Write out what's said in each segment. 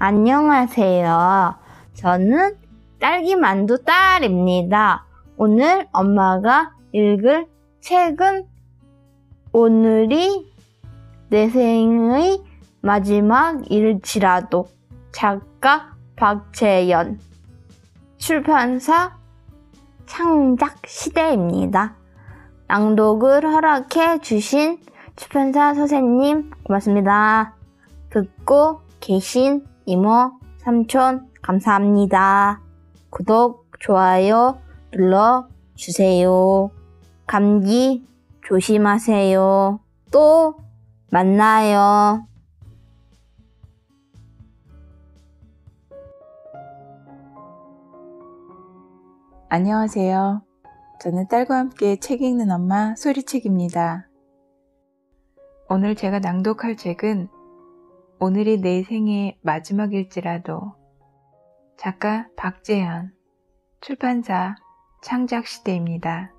안녕하세요. 저는 딸기만두 딸입니다. 오늘 엄마가 읽을 책은 오늘이 내 생의 마지막 일지라도, 작가 박재현, 출판사 창작시대입니다. 낭독을 허락해 주신 출판사 선생님 고맙습니다. 듣고 계신 이모, 삼촌 감사합니다. 구독, 좋아요 눌러주세요. 감기 조심하세요. 또 만나요. 안녕하세요. 저는 딸과 함께 책 읽는 엄마 소리책입니다. 오늘 제가 낭독할 책은 오늘이 내 생의 마지막일지라도, 작가 박재현, 출판사 창작시대입니다.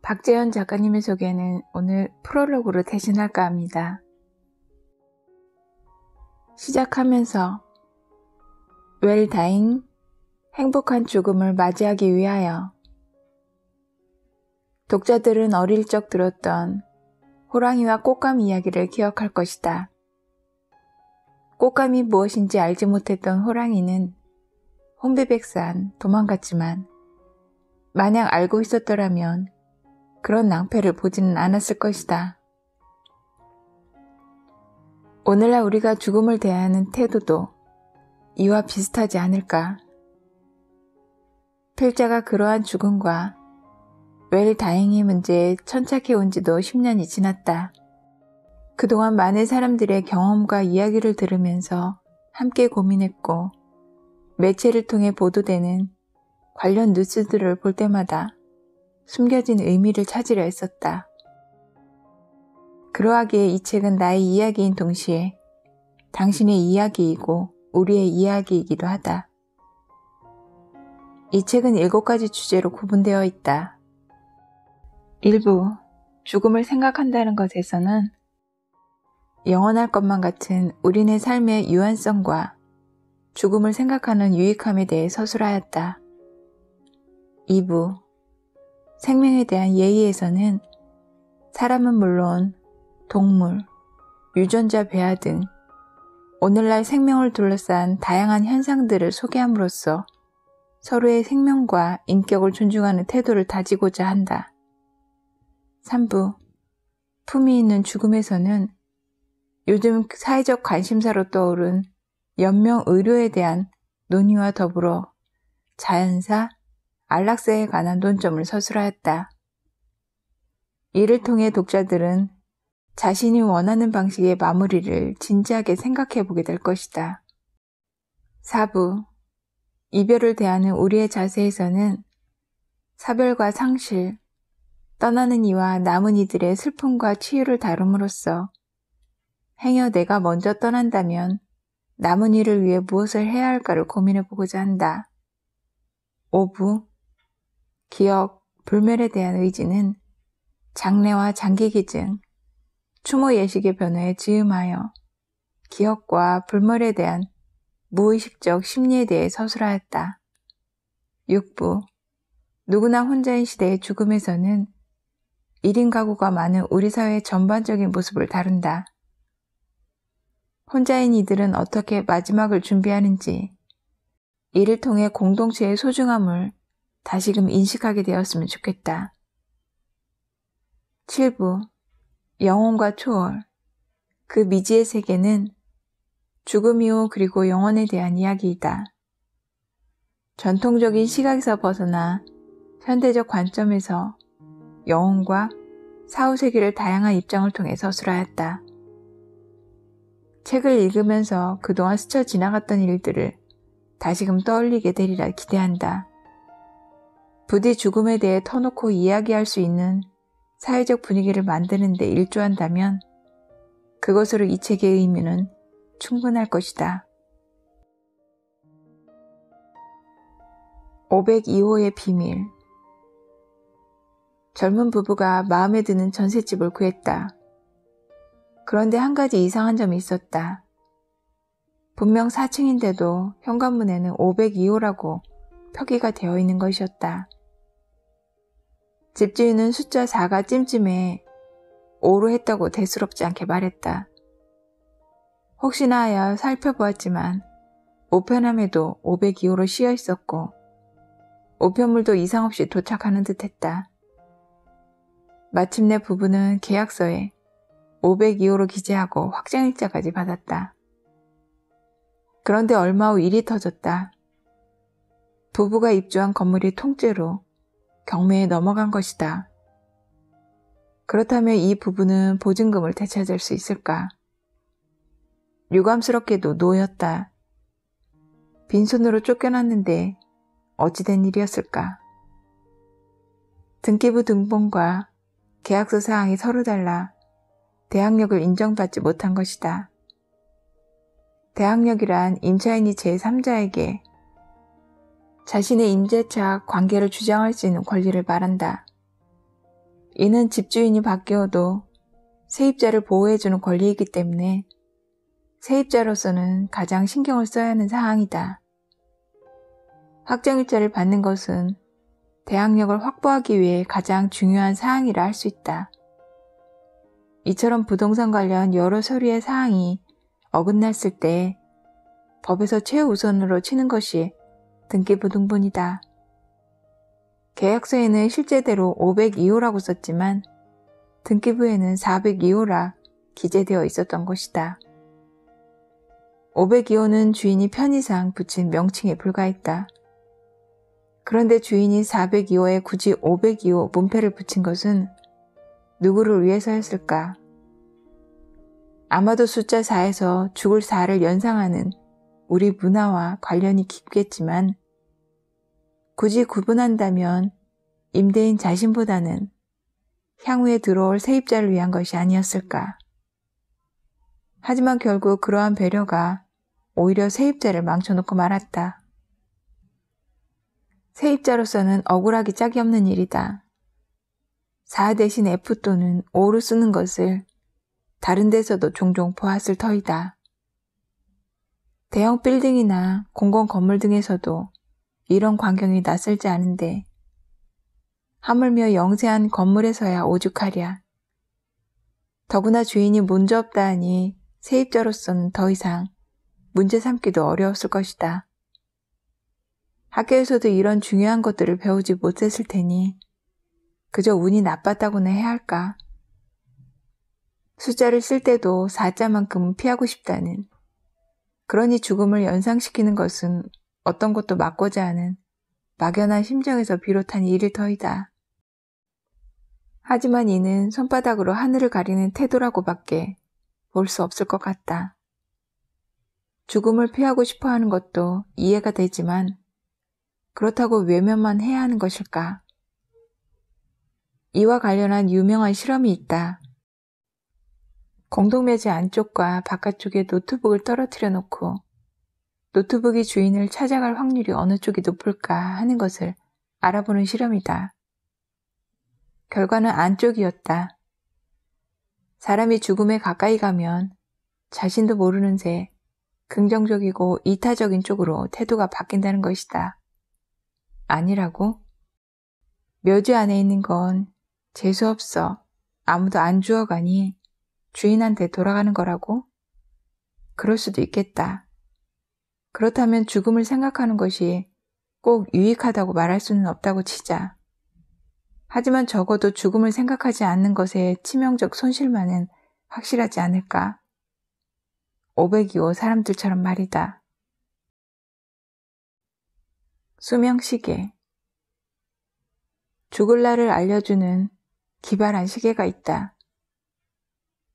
박재현 작가님의 소개는 오늘 프롤로그로 대신할까 합니다. 시작하면서 웰다잉, 행복한 죽음을 맞이하기 위하여. 독자들은 어릴 적 들었던 호랑이와 꽃감 이야기를 기억할 것이다. 꽃감이 무엇인지 알지 못했던 호랑이는 혼비백산 도망갔지만, 만약 알고 있었더라면 그런 낭패를 보지는 않았을 것이다. 오늘날 우리가 죽음을 대하는 태도도 이와 비슷하지 않을까? 필자가 그러한 죽음과 웰다잉의 문제에 천착해 온 지도 10년이 지났다. 그동안 많은 사람들의 경험과 이야기를 들으면서 함께 고민했고, 매체를 통해 보도되는 관련 뉴스들을 볼 때마다 숨겨진 의미를 찾으려 했었다. 그러하기에 이 책은 나의 이야기인 동시에 당신의 이야기이고 우리의 이야기이기도 하다. 이 책은 7가지 주제로 구분되어 있다. 일부, 죽음을 생각한다는 것에서는 영원할 것만 같은 우리네 삶의 유한성과 죽음을 생각하는 유익함에 대해 서술하였다. 2부, 생명에 대한 예의에서는 사람은 물론 동물, 유전자 배아 등 오늘날 생명을 둘러싼 다양한 현상들을 소개함으로써 서로의 생명과 인격을 존중하는 태도를 다지고자 한다. 3부, 품위 있는 죽음에서는 요즘 사회적 관심사로 떠오른 연명의료에 대한 논의와 더불어 자연사, 안락사에 관한 논점을 서술하였다. 이를 통해 독자들은 자신이 원하는 방식의 마무리를 진지하게 생각해보게 될 것이다. 4부, 이별을 대하는 우리의 자세에서는 사별과 상실, 떠나는 이와 남은 이들의 슬픔과 치유를 다룸으로써 행여 내가 먼저 떠난다면 남은 이를 위해 무엇을 해야 할까를 고민해보고자 한다. 5부, 기억, 불멸에 대한 의지는 장래와 장기기증, 추모 예식의 변화에 즈음하여 기억과 불멸에 대한 무의식적 심리에 대해 서술하였다. 6부, 누구나 혼자인 시대의 죽음에서는 1인 가구가 많은 우리 사회의 전반적인 모습을 다룬다. 혼자인 이들은 어떻게 마지막을 준비하는지, 이를 통해 공동체의 소중함을 다시금 인식하게 되었으면 좋겠다. 7부, 영혼과 초월, 그 미지의 세계는 죽음 이후 그리고 영혼에 대한 이야기이다. 전통적인 시각에서 벗어나 현대적 관점에서 영혼과 사후세계를 다양한 입장을 통해 서술하였다. 책을 읽으면서 그동안 스쳐 지나갔던 일들을 다시금 떠올리게 되리라 기대한다. 부디 죽음에 대해 터놓고 이야기할 수 있는 사회적 분위기를 만드는 데 일조한다면 그것으로 이 책의 의미는 충분할 것이다. 502호의 비밀. 젊은 부부가 마음에 드는 전셋집을 구했다. 그런데 한 가지 이상한 점이 있었다. 분명 4층인데도 현관문에는 502호라고 표기가 되어 있는 것이었다. 집주인은 숫자 4가 찜찜해 5로 했다고 대수롭지 않게 말했다. 혹시나 하여 살펴보았지만 우편함에도 502호로 씌어 있었고 우편물도 이상 없이 도착하는 듯했다. 마침내 부부는 계약서에 502호로 기재하고 확정일자까지 받았다. 그런데 얼마 후 일이 터졌다. 부부가 입주한 건물이 통째로 경매에 넘어간 것이다. 그렇다면 이 부부는 보증금을 되찾을 수 있을까? 유감스럽게도 노였다. 빈손으로 쫓겨났는데 어찌된 일이었을까? 등기부 등본과 계약서 사항이 서로 달라 대항력을 인정받지 못한 것이다. 대항력이란 임차인이 제3자에게 자신의 임대차 관계를 주장할 수 있는 권리를 말한다. 이는 집주인이 바뀌어도 세입자를 보호해주는 권리이기 때문에 세입자로서는 가장 신경을 써야 하는 사항이다. 확정일자를 받는 것은 대항력을 확보하기 위해 가장 중요한 사항이라 할 수 있다. 이처럼 부동산 관련 여러 서류의 사항이 어긋났을 때 법에서 최우선으로 치는 것이 등기부 등본이다. 계약서에는 실제대로 502호라고 썼지만 등기부에는 402호라 기재되어 있었던 것이다. 502호는 주인이 편의상 붙인 명칭에 불과했다. 그런데 주인이 402호에 굳이 502호 문패를 붙인 것은 누구를 위해서였을까? 아마도 숫자 4에서 죽을 4를 연상하는 우리 문화와 관련이 깊겠지만 굳이 구분한다면 임대인 자신보다는 향후에 들어올 세입자를 위한 것이 아니었을까? 하지만 결국 그러한 배려가 오히려 세입자를 망쳐놓고 말았다. 세입자로서는 억울하기 짝이 없는 일이다. 4 대신 F 또는 5로 쓰는 것을 다른 데서도 종종 보았을 터이다. 대형 빌딩이나 공공 건물 등에서도 이런 광경이 낯설지 않은데 하물며 영세한 건물에서야 오죽하랴. 더구나 주인이 문제 없다 하니 세입자로서는 더 이상 문제 삼기도 어려웠을 것이다. 학교에서도 이런 중요한 것들을 배우지 못했을 테니 그저 운이 나빴다고나 해야 할까? 숫자를 쓸 때도 4자만큼은 피하고 싶다는, 그러니 죽음을 연상시키는 것은 어떤 것도 막고자 하는 막연한 심정에서 비롯한 일일 터이다. 하지만 이는 손바닥으로 하늘을 가리는 태도라고밖에 볼 수 없을 것 같다. 죽음을 피하고 싶어 하는 것도 이해가 되지만 그렇다고 외면만 해야 하는 것일까? 이와 관련한 유명한 실험이 있다. 공동묘지 안쪽과 바깥쪽에 노트북을 떨어뜨려 놓고 노트북이 주인을 찾아갈 확률이 어느 쪽이 높을까 하는 것을 알아보는 실험이다. 결과는 안쪽이었다. 사람이 죽음에 가까이 가면 자신도 모르는 새 긍정적이고 이타적인 쪽으로 태도가 바뀐다는 것이다. 아니라고? 묘지 안에 있는 건 재수없어, 아무도 안 주워가니 주인한테 돌아가는 거라고? 그럴 수도 있겠다. 그렇다면 죽음을 생각하는 것이 꼭 유익하다고 말할 수는 없다고 치자. 하지만 적어도 죽음을 생각하지 않는 것의 치명적 손실만은 확실하지 않을까? 502호 사람들처럼 말이다. 수명시계. 죽을 날을 알려주는 기발한 시계가 있다.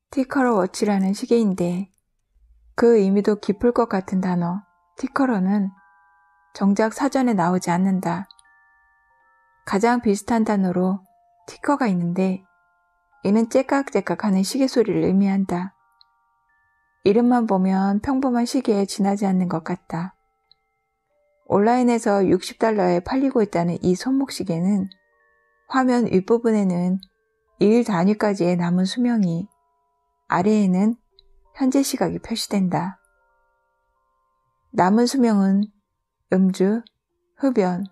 티커러 워치라는 시계인데 그 의미도 깊을 것 같은 단어 티커러는 정작 사전에 나오지 않는다. 가장 비슷한 단어로 티커가 있는데 이는 째깍째깍하는 시계 소리를 의미한다. 이름만 보면 평범한 시계에 지나지 않는 것 같다. 온라인에서 $60에 팔리고 있다는 이 손목시계는 화면 윗부분에는 일 단위까지의 남은 수명이, 아래에는 현재 시각이 표시된다. 남은 수명은 음주, 흡연,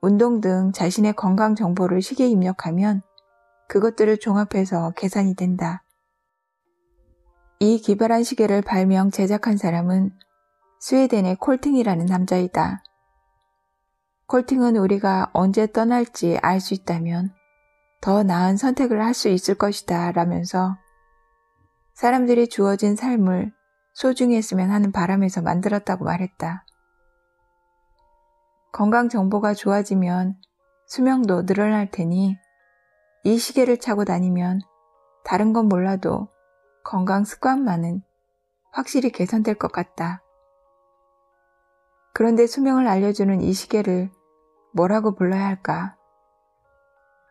운동 등 자신의 건강 정보를 시계에 입력하면 그것들을 종합해서 계산이 된다. 이 기발한 시계를 발명 제작한 사람은 스웨덴의 콜팅이라는 남자이다. 콜팅은 우리가 언제 떠날지 알 수 있다면 더 나은 선택을 할 수 있을 것이다 라면서 사람들이 주어진 삶을 소중히 했으면 하는 바람에서 만들었다고 말했다. 건강 정보가 좋아지면 수명도 늘어날 테니 이 시계를 차고 다니면 다른 건 몰라도 건강 습관만은 확실히 개선될 것 같다. 그런데 수명을 알려주는 이 시계를 뭐라고 불러야 할까?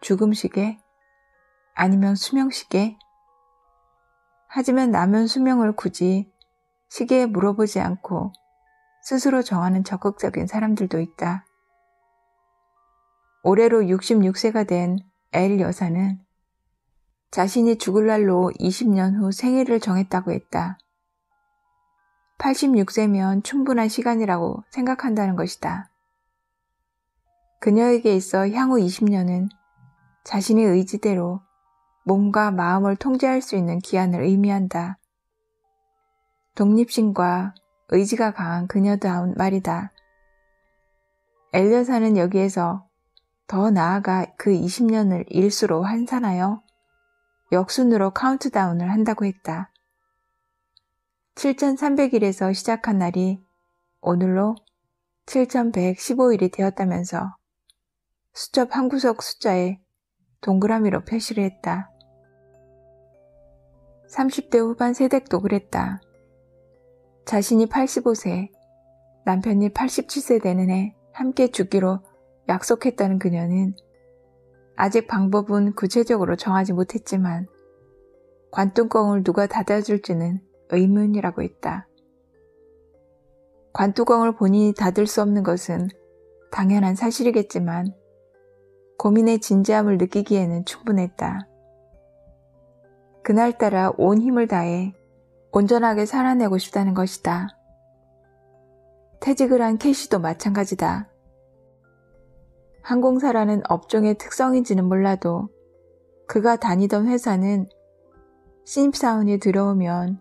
죽음 시계? 아니면 수명 시계? 하지만 남은 수명을 굳이 시계에 물어보지 않고 스스로 정하는 적극적인 사람들도 있다. 올해로 66세가 된 L 여사는 자신이 죽을 날로 20년 후 생일을 정했다고 했다. 86세면 충분한 시간이라고 생각한다는 것이다. 그녀에게 있어 향후 20년은 자신의 의지대로 몸과 마음을 통제할 수 있는 기한을 의미한다. 독립심과 의지가 강한 그녀다운 말이다. 엘 여사는 여기에서 더 나아가 그 20년을 일수로 환산하여 역순으로 카운트다운을 한다고 했다. 7,300일에서 시작한 날이 오늘로 7,115일이 되었다면서 수첩 한 구석 숫자에 동그라미로 표시를 했다. 30대 후반 세댁도 그랬다. 자신이 85세, 남편이 87세 되는 해 함께 죽기로 약속했다는 그녀는 아직 방법은 구체적으로 정하지 못했지만 관뚜껑을 누가 닫아줄지는 의문이라고 했다. 관뚜껑을 본인이 닫을 수 없는 것은 당연한 사실이겠지만 고민의 진지함을 느끼기에는 충분했다. 그날따라 온 힘을 다해 온전하게 살아내고 싶다는 것이다. 퇴직을 한 캐시도 마찬가지다. 항공사라는 업종의 특성인지는 몰라도 그가 다니던 회사는 신입사원이 들어오면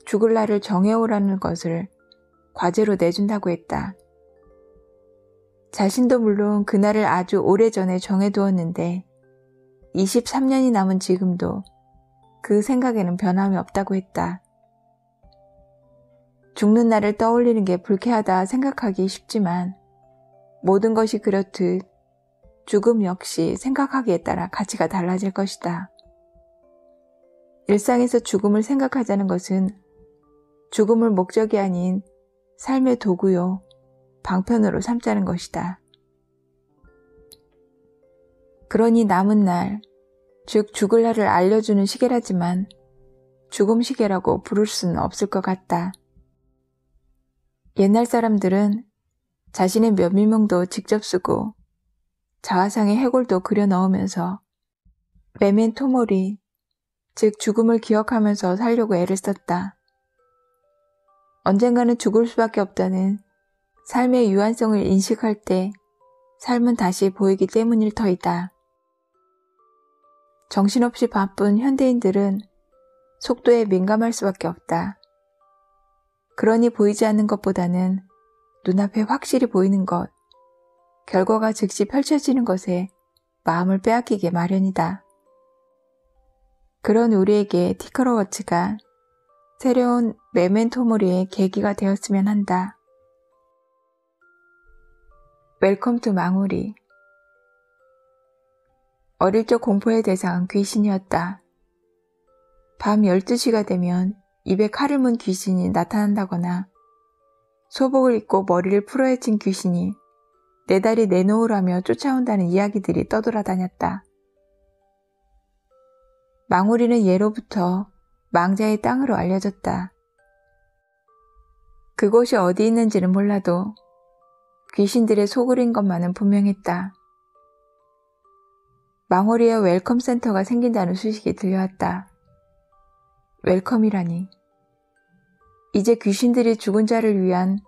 죽을 날을 정해오라는 것을 과제로 내준다고 했다. 자신도 물론 그날을 아주 오래전에 정해두었는데 23년이 남은 지금도 그 생각에는 변함이 없다고 했다. 죽는 날을 떠올리는 게 불쾌하다 생각하기 쉽지만 모든 것이 그렇듯 죽음 역시 생각하기에 따라 가치가 달라질 것이다. 일상에서 죽음을 생각하자는 것은 죽음을 목적이 아닌 삶의 도구요, 방편으로 삼자는 것이다. 그러니 남은 날, 즉 죽을 날을 알려주는 시계라지만 죽음 시계라고 부를 수는 없을 것 같다. 옛날 사람들은 자신의 면밀명도 직접 쓰고 자화상에 해골도 그려 넣으면서 메멘토 모리, 즉 죽음을 기억하면서 살려고 애를 썼다. 언젠가는 죽을 수밖에 없다는 삶의 유한성을 인식할 때 삶은 다시 보이기 때문일 터이다. 정신없이 바쁜 현대인들은 속도에 민감할 수밖에 없다. 그러니 보이지 않는 것보다는 눈앞에 확실히 보이는 것, 결과가 즉시 펼쳐지는 것에 마음을 빼앗기게 마련이다. 그런 우리에게 티커러워치가 새로운 메멘토모리의 계기가 되었으면 한다. 웰컴 투 망우리. 어릴 적 공포의 대상은 귀신이었다. 밤 12시가 되면 입에 칼을 문 귀신이 나타난다거나 소복을 입고 머리를 풀어헤친 귀신이 내 다리 내놓으라며 쫓아온다는 이야기들이 떠돌아다녔다. 망우리는 예로부터 망자의 땅으로 알려졌다. 그곳이 어디 있는지는 몰라도 귀신들의 소굴인 것만은 분명했다. 망우리에 웰컴 센터가 생긴다는 소식이 들려왔다. 웰컴이라니. 이제 귀신들이 죽은 자를 위한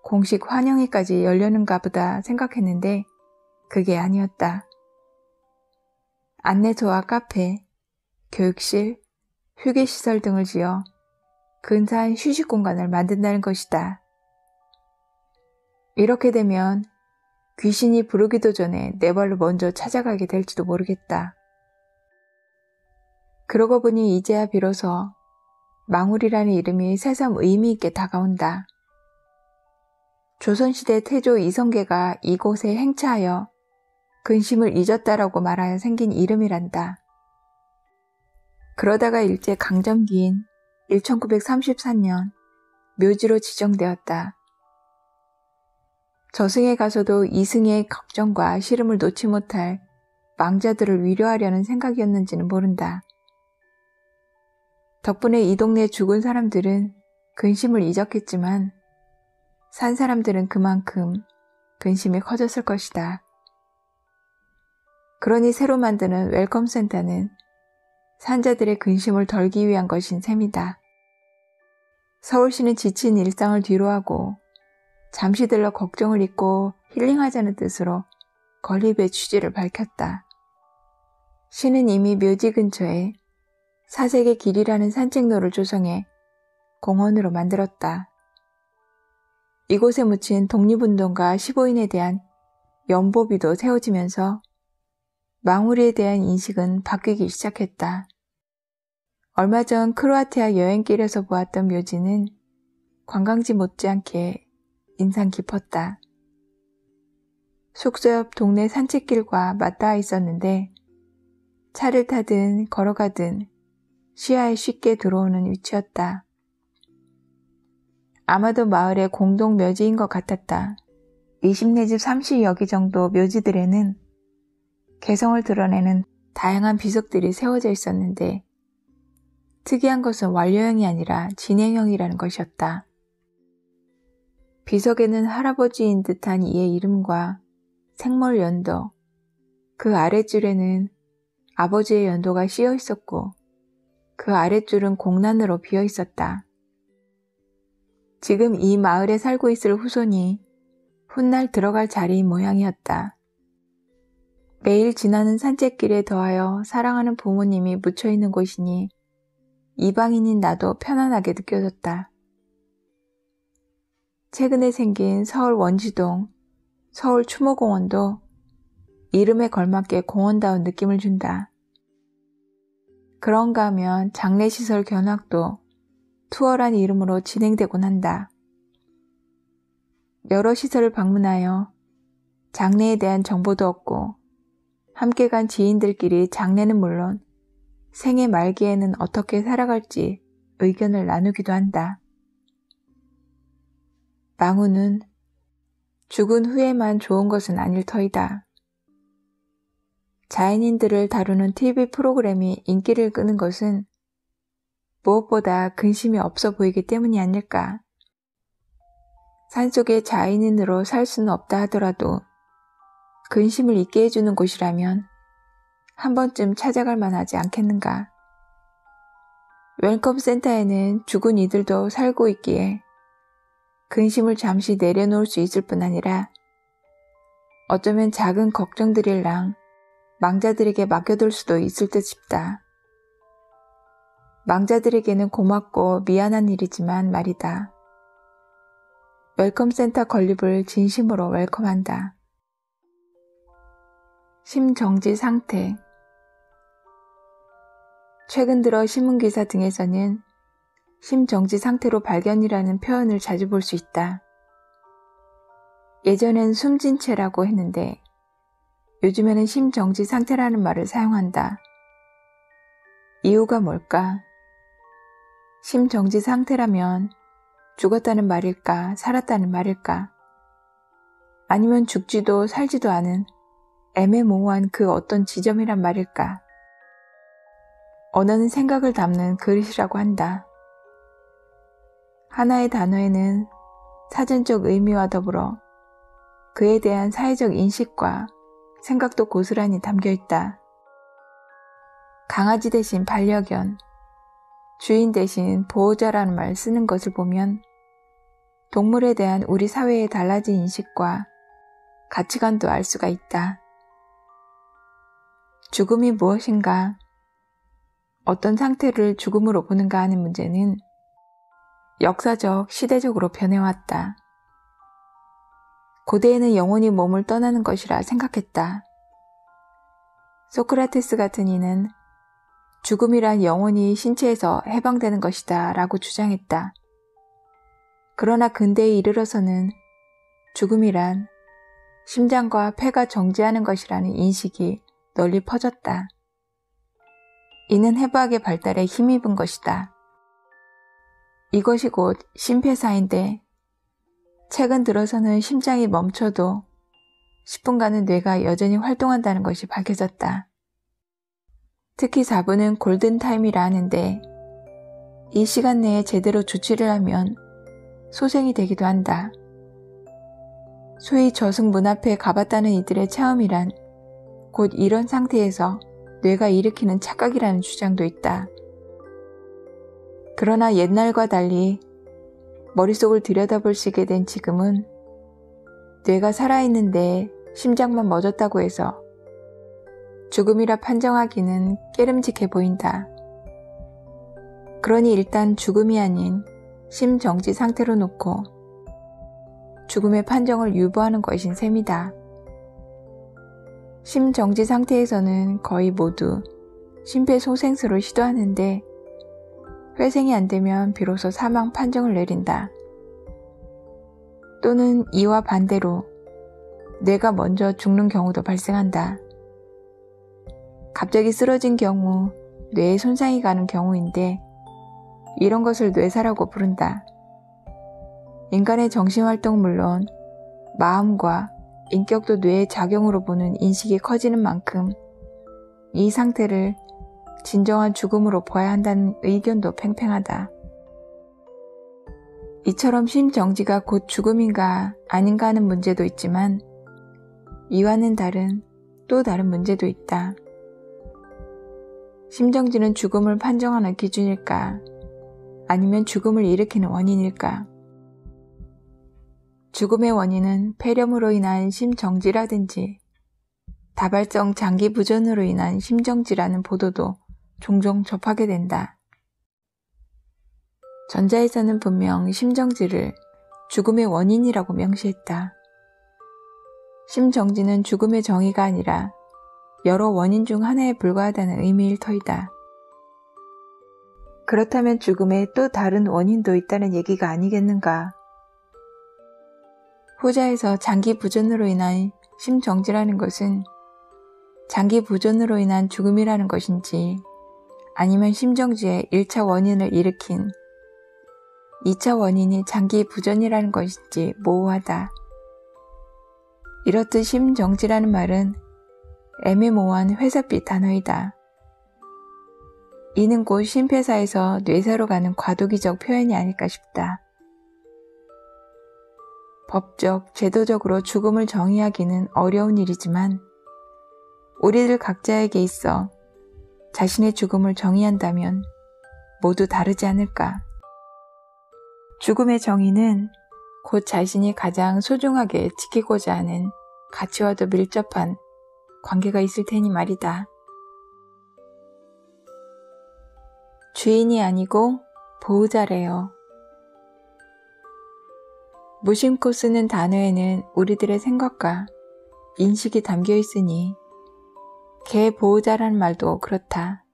공식 환영회까지 열려는가 보다 생각했는데 그게 아니었다. 안내소와 카페, 교육실, 휴게시설 등을 지어 근사한 휴식 공간을 만든다는 것이다. 이렇게 되면 귀신이 부르기도 전에 내 발로 먼저 찾아가게 될지도 모르겠다. 그러고 보니 이제야 비로소 망울이라는 이름이 새삼 의미 있게 다가온다. 조선시대 태조 이성계가 이곳에 행차하여 근심을 잊었다라고 말하여 생긴 이름이란다. 그러다가 일제 강점기인 1934년 묘지로 지정되었다. 저승에 가서도 이승의 걱정과 시름을 놓지 못할 망자들을 위로하려는 생각이었는지는 모른다. 덕분에 이 동네 죽은 사람들은 근심을 잊었겠지만 산 사람들은 그만큼 근심이 커졌을 것이다. 그러니 새로 만드는 웰컴 센터는 산자들의 근심을 덜기 위한 것인 셈이다. 서울시는 지친 일상을 뒤로하고 잠시 들러 걱정을 잊고 힐링하자는 뜻으로 건립의 취지를 밝혔다. 시는 이미 묘지 근처에 사색의 길이라는 산책로를 조성해 공원으로 만들었다. 이곳에 묻힌 독립운동가 15인에 대한 연보비도 세워지면서 망우리에 대한 인식은 바뀌기 시작했다. 얼마 전 크로아티아 여행길에서 보았던 묘지는 관광지 못지않게 인상 깊었다. 숙소 옆 동네 산책길과 맞닿아 있었는데 차를 타든 걸어가든 시야에 쉽게 들어오는 위치였다. 아마도 마을의 공동 묘지인 것 같았다. 20 내지 30여기 정도 묘지들에는 개성을 드러내는 다양한 비석들이 세워져 있었는데 특이한 것은 완료형이 아니라 진행형이라는 것이었다. 비석에는 할아버지인 듯한 이의 이름과 생몰 연도, 그 아랫줄에는 아버지의 연도가 씌어 있었고 그 아랫줄은 공란으로 비어 있었다. 지금 이 마을에 살고 있을 후손이 훗날 들어갈 자리인 모양이었다. 매일 지나는 산책길에 더하여 사랑하는 부모님이 묻혀있는 곳이니 이방인인 나도 편안하게 느껴졌다. 최근에 생긴 서울 원지동, 서울 추모공원도 이름에 걸맞게 공원다운 느낌을 준다. 그런가 하면 장례시설 견학도 투어란 이름으로 진행되곤 한다. 여러 시설을 방문하여 장례에 대한 정보도 얻고 함께 간 지인들끼리 장례는 물론 생애 말기에는 어떻게 살아갈지 의견을 나누기도 한다. 망우는 죽은 후에만 좋은 것은 아닐 터이다. 자연인들을 다루는 TV 프로그램이 인기를 끄는 것은 무엇보다 근심이 없어 보이기 때문이 아닐까. 산속에 자연인으로 살 수는 없다 하더라도 근심을 잊게 해주는 곳이라면 한 번쯤 찾아갈 만하지 않겠는가. 웰컴 센터에는 죽은 이들도 살고 있기에 근심을 잠시 내려놓을 수 있을 뿐 아니라 어쩌면 작은 걱정들일랑 망자들에게 맡겨둘 수도 있을 듯 싶다. 망자들에게는 고맙고 미안한 일이지만 말이다. 웰컴 센터 건립을 진심으로 웰컴한다. 심정지 상태. 최근 들어 신문기사 등에서는 심정지 상태로 발견이라는 표현을 자주 볼 수 있다. 예전엔 숨진 채라고 했는데 요즘에는 심정지 상태라는 말을 사용한다. 이유가 뭘까? 심정지 상태라면 죽었다는 말일까, 살았다는 말일까? 아니면 죽지도 살지도 않은 애매모호한 그 어떤 지점이란 말일까? 언어는 생각을 담는 그릇이라고 한다. 하나의 단어에는 사전적 의미와 더불어 그에 대한 사회적 인식과 생각도 고스란히 담겨있다. 강아지 대신 반려견, 주인 대신 보호자라는 말 쓰는 것을 보면 동물에 대한 우리 사회의 달라진 인식과 가치관도 알 수가 있다. 죽음이 무엇인가, 어떤 상태를 죽음으로 보는가 하는 문제는 역사적, 시대적으로 변해왔다. 고대에는 영혼이 몸을 떠나는 것이라 생각했다. 소크라테스 같은 이는 죽음이란 영혼이 신체에서 해방되는 것이다 라고 주장했다. 그러나 근대에 이르러서는 죽음이란 심장과 폐가 정지하는 것이라는 인식이 널리 퍼졌다. 이는 해부학의 발달에 힘입은 것이다. 이것이 곧 심폐사인데 최근 들어서는 심장이 멈춰도 10분간은 뇌가 여전히 활동한다는 것이 밝혀졌다. 특히 4분은 골든타임이라 하는데 이 시간 내에 제대로 조치를 하면 소생이 되기도 한다. 소위 저승 문 앞에 가봤다는 이들의 체험이란 곧 이런 상태에서 뇌가 일으키는 착각이라는 주장도 있다. 그러나 옛날과 달리 머릿속을 들여다볼 수 있게 된 지금은 뇌가 살아있는데 심장만 멎었다고 해서 죽음이라 판정하기는 깨름직해 보인다. 그러니 일단 죽음이 아닌 심정지 상태로 놓고 죽음의 판정을 유보하는 것인 셈이다. 심정지 상태에서는 거의 모두 심폐소생술을 시도하는데 회생이 안 되면 비로소 사망 판정을 내린다. 또는 이와 반대로 뇌가 먼저 죽는 경우도 발생한다. 갑자기 쓰러진 경우 뇌에 손상이 가는 경우인데 이런 것을 뇌사라고 부른다. 인간의 정신활동은 물론 마음과 인격도 뇌의 작용으로 보는 인식이 커지는 만큼 이 상태를 진정한 죽음으로 봐야 한다는 의견도 팽팽하다. 이처럼 심정지가 곧 죽음인가 아닌가 하는 문제도 있지만 이와는 다른 또 다른 문제도 있다. 심정지는 죽음을 판정하는 기준일까? 아니면 죽음을 일으키는 원인일까? 죽음의 원인은 폐렴으로 인한 심정지라든지 다발성 장기 부전으로 인한 심정지라는 보도도 종종 접하게 된다. 전자에서는 분명 심정지를 죽음의 원인이라고 명시했다. 심정지는 죽음의 정의가 아니라 여러 원인 중 하나에 불과하다는 의미일 터이다. 그렇다면 죽음에 또 다른 원인도 있다는 얘기가 아니겠는가? 후자에서 장기 부전으로 인한 심정지라는 것은 장기 부전으로 인한 죽음이라는 것인지 아니면 심정지의 1차 원인을 일으킨 2차 원인이 장기 부전이라는 것인지 모호하다. 이렇듯 심정지라는 말은 애매모호한 회사빛 단어이다. 이는 곧 심폐사에서 뇌사로 가는 과도기적 표현이 아닐까 싶다. 법적, 제도적으로 죽음을 정의하기는 어려운 일이지만 우리들 각자에게 있어 자신의 죽음을 정의한다면 모두 다르지 않을까. 죽음의 정의는 곧 자신이 가장 소중하게 지키고자 하는 가치와도 밀접한 관계가 있을 테니 말이다. 주인이 아니고 보호자래요. 무심코 쓰는 단어에는 우리들의 생각과 인식이 담겨 있으니 개 보호자라는 말도 그렇다.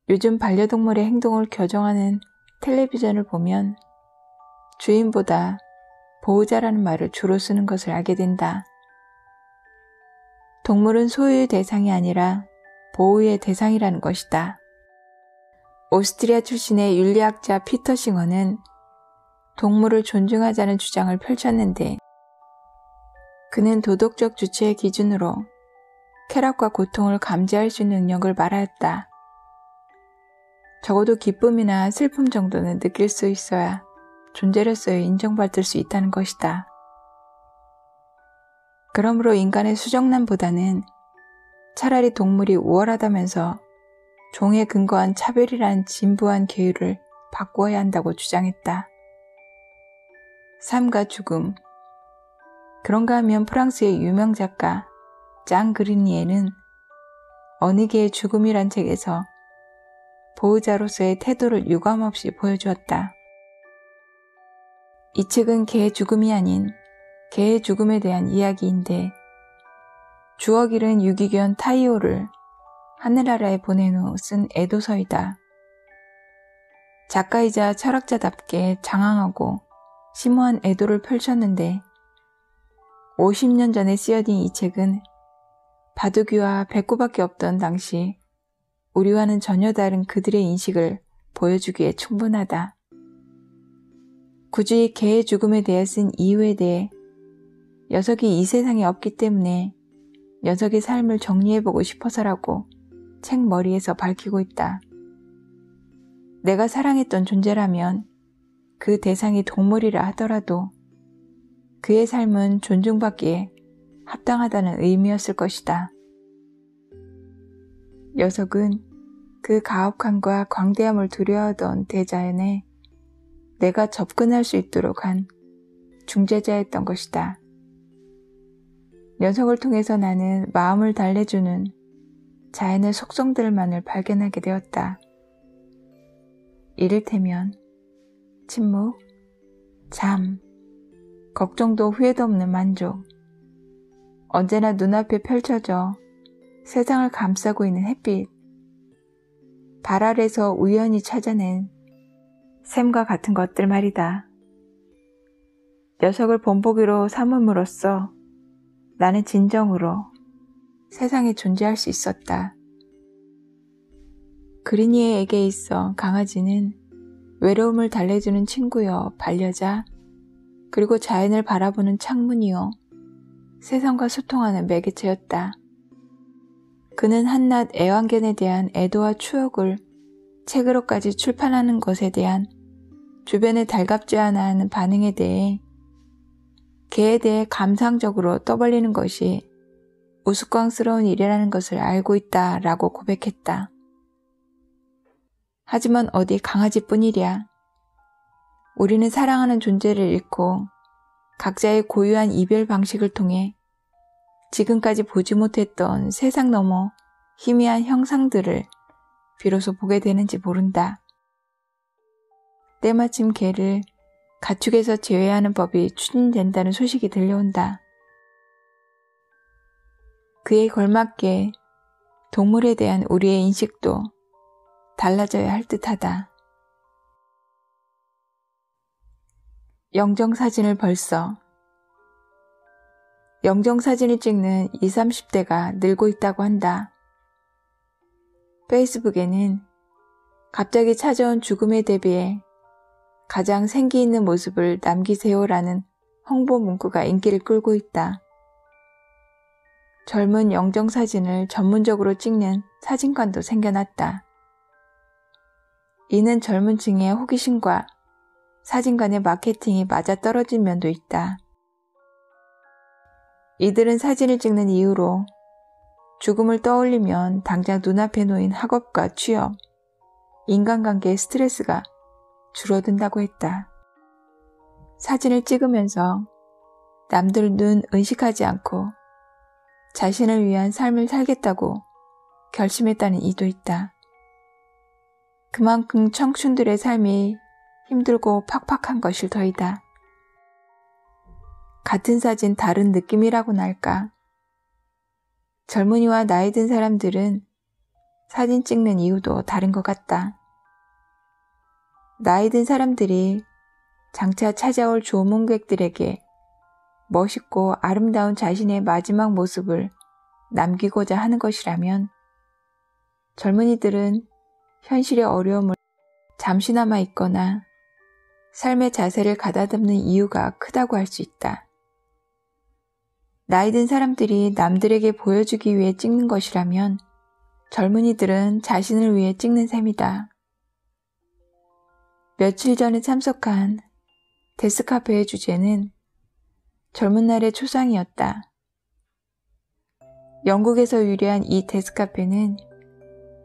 요즘 반려동물의 행동을 교정하는 텔레비전을 보면 주인보다 보호자라는 말을 주로 쓰는 것을 알게 된다. 동물은 소유의 대상이 아니라 보호의 대상이라는 것이다. 오스트리아 출신의 윤리학자 피터 싱어는 동물을 존중하자는 주장을 펼쳤는데 그는 도덕적 주체의 기준으로 쾌락과 고통을 감지할 수 있는 능력을 말하였다. 적어도 기쁨이나 슬픔 정도는 느낄 수 있어야 존재로서의 인정받을 수 있다는 것이다. 그러므로 인간의 수정란보다는 차라리 동물이 우월하다면서 종에 근거한 차별이란 진부한 계율을 바꾸어야 한다고 주장했다. 삶과 죽음. 그런가 하면 프랑스의 유명 작가 장 그르니에는 어느 개의 죽음이란 책에서 보호자로서의 태도를 유감없이 보여주었다. 이 책은 개의 죽음이 아닌 개의 죽음에 대한 이야기인데 주억 잃은 유기견 타이오를 하늘나라에 보낸 후 쓴 애도서이다. 작가이자 철학자답게 장황하고 심오한 애도를 펼쳤는데 50년 전에 쓰여진 이 책은 바둑이와 백구밖에 없던 당시 우리와는 전혀 다른 그들의 인식을 보여주기에 충분하다. 굳이 개의 죽음에 대해 쓴 이유에 대해 녀석이 이 세상에 없기 때문에 녀석의 삶을 정리해보고 싶어서라고 책 머리에서 밝히고 있다. 내가 사랑했던 존재라면 그 대상이 동물이라 하더라도 그의 삶은 존중받기에 합당하다는 의미였을 것이다. 녀석은 그 가혹함과 광대함을 두려워하던 대자연에 내가 접근할 수 있도록 한 중재자였던 것이다. 녀석을 통해서 나는 마음을 달래주는 자연의 속성들만을 발견하게 되었다. 이를테면 침묵, 잠, 걱정도 후회도 없는 만족, 언제나 눈앞에 펼쳐져 세상을 감싸고 있는 햇빛, 발 아래서 우연히 찾아낸 샘과 같은 것들 말이다. 녀석을 본보기로 삼음으로써 나는 진정으로 세상에 존재할 수 있었다. 그리니에에게 있어 강아지는 외로움을 달래주는 친구여 반려자, 그리고 자연을 바라보는 창문이요 세상과 소통하는 매개체였다. 그는 한낱 애완견에 대한 애도와 추억을 책으로까지 출판하는 것에 대한 주변의 달갑지 않아 하는 반응에 대해 개에 대해 감상적으로 떠벌리는 것이 우스꽝스러운 일이라는 것을 알고 있다라고 고백했다. 하지만 어디 강아지뿐이랴. 우리는 사랑하는 존재를 잃고 각자의 고유한 이별 방식을 통해 지금까지 보지 못했던 세상 너머 희미한 형상들을 비로소 보게 되는지 모른다. 때마침 개를 가축에서 제외하는 법이 추진된다는 소식이 들려온다. 그에 걸맞게 동물에 대한 우리의 인식도 달라져야 할 듯하다. 영정사진을 벌써. 영정사진을 찍는 20, 30대가 늘고 있다고 한다. 페이스북에는 갑자기 찾아온 죽음에 대비해 가장 생기 있는 모습을 남기세요라는 홍보 문구가 인기를 끌고 있다. 젊은 영정사진을 전문적으로 찍는 사진관도 생겨났다. 이는 젊은 층의 호기심과 사진관의 마케팅이 맞아떨어진 면도 있다. 이들은 사진을 찍는 이유로 죽음을 떠올리면 당장 눈앞에 놓인 학업과 취업, 인간관계의 스트레스가 줄어든다고 했다. 사진을 찍으면서 남들 눈 의식하지 않고 자신을 위한 삶을 살겠다고 결심했다는 이도 있다. 그만큼 청춘들의 삶이 힘들고 팍팍한 것일 터이다. 같은 사진 다른 느낌이라고나 할까? 젊은이와 나이 든 사람들은 사진 찍는 이유도 다른 것 같다. 나이 든 사람들이 장차 찾아올 조문객들에게 멋있고 아름다운 자신의 마지막 모습을 남기고자 하는 것이라면 젊은이들은 현실의 어려움을 잠시나마 잊거나 삶의 자세를 가다듬는 이유가 크다고 할 수 있다. 나이 든 사람들이 남들에게 보여주기 위해 찍는 것이라면 젊은이들은 자신을 위해 찍는 셈이다. 며칠 전에 참석한 데스카페의 주제는 젊은 날의 초상이었다. 영국에서 유래한 이 데스카페는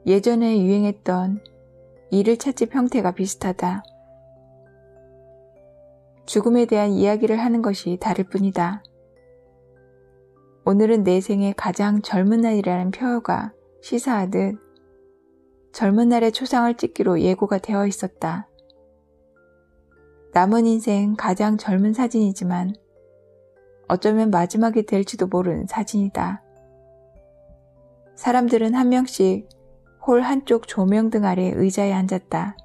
예전에 유행했던 일을 찻집 형태가 비슷하다. 죽음에 대한 이야기를 하는 것이 다를 뿐이다. 오늘은 내 생의 가장 젊은 날이라는 표어가 시사하듯 젊은 날의 초상을 찍기로 예고가 되어 있었다. 남은 인생 가장 젊은 사진이지만 어쩌면 마지막이 될지도 모르는 사진이다. 사람들은 한 명씩 홀 한쪽 조명등 아래 의자에 앉았다.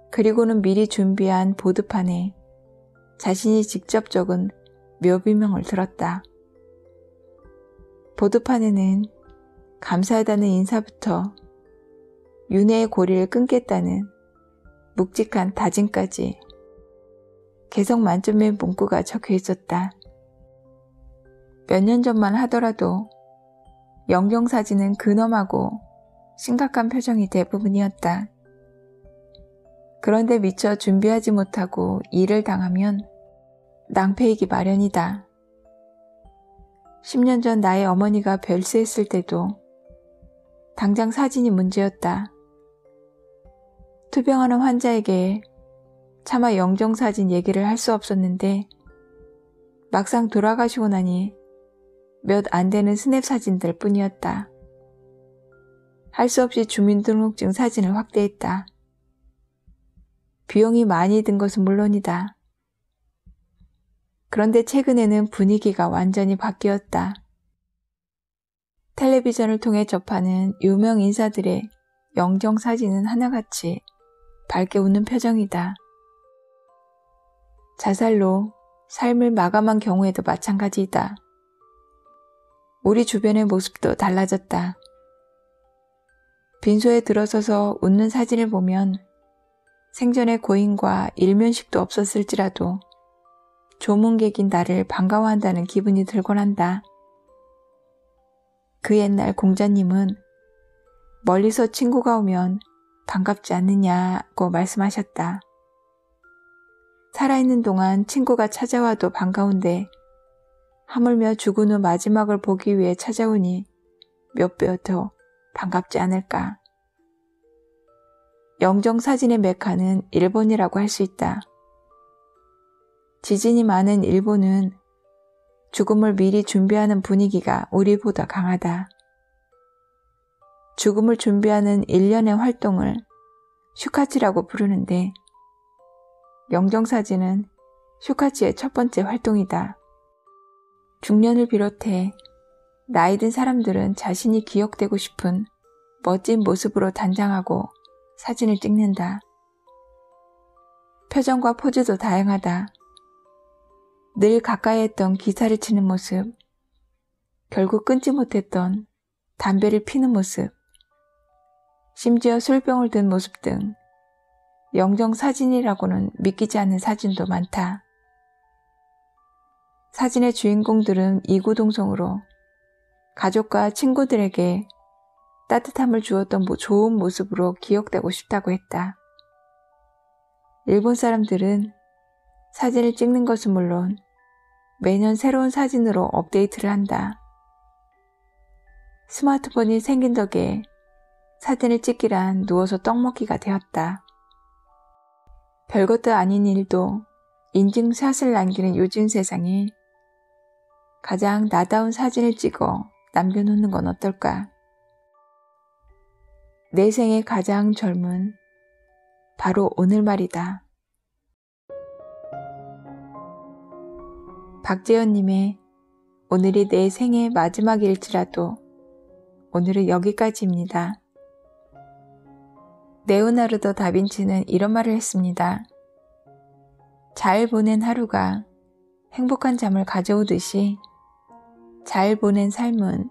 그리고는 미리 준비한 보드판에 자신이 직접 적은 묘비명을 들었다. 보드판에는 감사하다는 인사부터 윤회의 고리를 끊겠다는 묵직한 다짐까지 개성 만점의 문구가 적혀 있었다. 몇 년 전만 하더라도 영정사진은 근엄하고 심각한 표정이 대부분이었다. 그런데 미처 준비하지 못하고 일을 당하면 낭패이기 마련이다. 10년 전 나의 어머니가 별세했을 때도 당장 사진이 문제였다. 투병하는 환자에게 차마 영정사진 얘기를 할 수 없었는데 막상 돌아가시고 나니 몇 안 되는 스냅 사진들 뿐이었다. 할 수 없이 주민등록증 사진을 확대했다. 비용이 많이 든 것은 물론이다. 그런데 최근에는 분위기가 완전히 바뀌었다. 텔레비전을 통해 접하는 유명 인사들의 영정사진은 하나같이 밝게 웃는 표정이다. 자살로 삶을 마감한 경우에도 마찬가지이다. 우리 주변의 모습도 달라졌다. 빈소에 들어서서 웃는 사진을 보면 생전에 고인과 일면식도 없었을지라도 조문객인 나를 반가워한다는 기분이 들곤 한다. 그 옛날 공자님은 멀리서 친구가 오면 반갑지 않느냐고 말씀하셨다. 살아있는 동안 친구가 찾아와도 반가운데 하물며 죽은 후 마지막을 보기 위해 찾아오니 몇 배 더 반갑지 않을까. 영정사진의 메카는 일본이라고 할 수 있다. 지진이 많은 일본은 죽음을 미리 준비하는 분위기가 우리보다 강하다. 죽음을 준비하는 일련의 활동을 슈카치라고 부르는데 영정사진은 슈카치의 첫 번째 활동이다. 중년을 비롯해 나이 든 사람들은 자신이 기억되고 싶은 멋진 모습으로 단장하고 사진을 찍는다. 표정과 포즈도 다양하다. 늘 가까이 했던 기사를 치는 모습, 결국 끊지 못했던 담배를 피는 모습, 심지어 술병을 든 모습 등 영정사진이라고는 믿기지 않는 사진도 많다. 사진의 주인공들은 이구동성으로 가족과 친구들에게 따뜻함을 주었던 좋은 모습으로 기억되고 싶다고 했다. 일본 사람들은 사진을 찍는 것은 물론 매년 새로운 사진으로 업데이트를 한다. 스마트폰이 생긴 덕에 사진을 찍기란 누워서 떡 먹기가 되었다. 별것도 아닌 일도 인증샷을 남기는 요즘 세상에 가장 나다운 사진을 찍어 남겨놓는 건 어떨까? 내 생의 가장 젊은 바로 오늘 말이다. 박재현님의 오늘이 내 생의 마지막일지라도 오늘은 여기까지입니다. 레오나르도 다빈치는 이런 말을 했습니다. 잘 보낸 하루가 행복한 잠을 가져오듯이 잘 보낸 삶은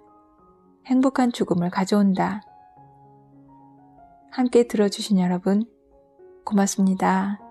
행복한 죽음을 가져온다. 함께 들어주신 여러분 고맙습니다.